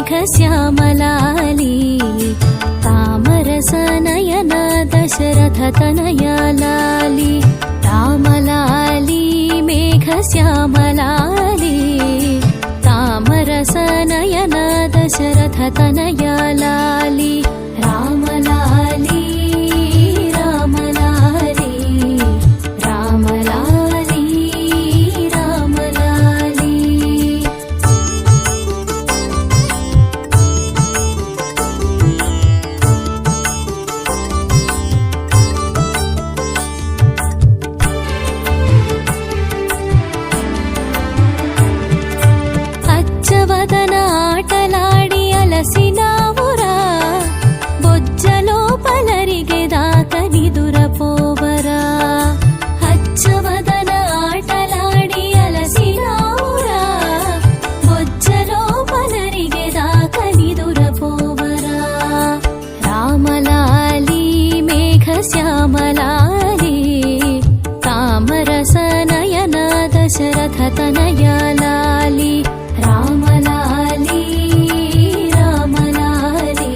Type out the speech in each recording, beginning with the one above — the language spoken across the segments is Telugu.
मेघश्यामलाली तामरसनयना दशरथतनया लाली रामलाली मेघश्यामलाली तामरसनयना दशरथतनया लाली रामलाली रामलाली रामलाली रामलाली అచ్చవదన ఆటలాడి అలసినావురా బొజ్జలో పలరిగెదాక నిదురపోవరా అచ్చవదన ఆటలాడి అలసినావురా బొజ్జలో పలరిగెదాక నిదురపోవరా రామలాలి మేఘశ్యామలాలి తామరసనయన దశరథతనయా లాలి రామలాలి రామలాలి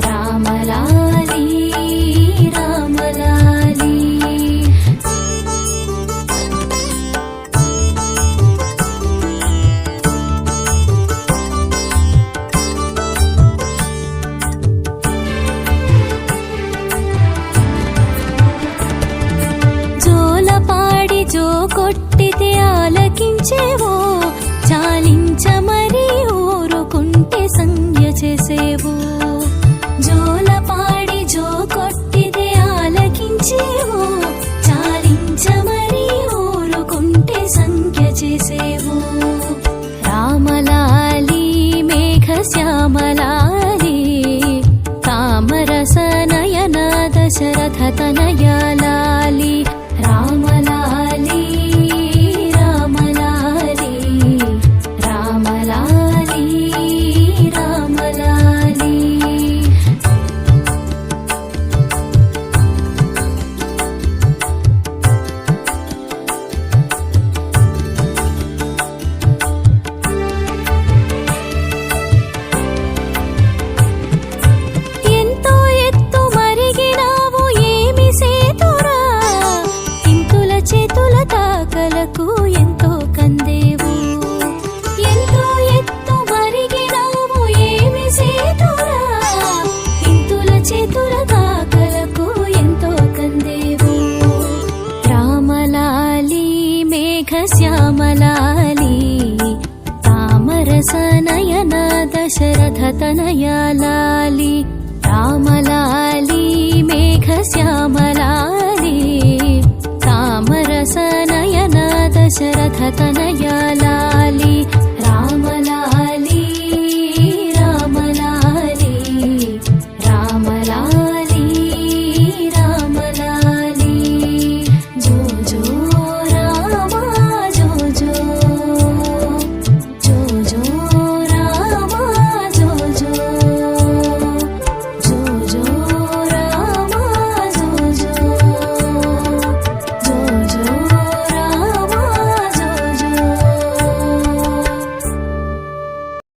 రామలాలి రామలాలి జోలపాడి జో కొట్టితే ఆలకించేవో చాలించ మరి ఊరుకుంటే సంజ్ఞ చేసేవు జోలపాడి జో కొట్టితే ఆలకించేవో చాలించ మరి ఊరుకుంటే సంజ్ఞ చేసేవు రామలాలి మేఘశ్యామలాలి తామరసనయన దశరథతనయా లాలి రామలాలి రామలాలి రామలాలి రామలాలి ఎంతో ఎత్తు మరిగినావు ఏమి సేతురా ఇంతుల చేతుల తాకలకు ఎంతో కందేవు ఎంతో ఎత్తు మరిగినావు ఏమి సేతురా ఇంతుల చేతుల తాకలకు ఎంతో కందేవు రామలాలి మేఘశ్యామలాలి తామరసనయన దశరథతనయా లాలి రామలాలి మేఘశ్యామలాలి తామరసనయన దశరథతనయా లాలి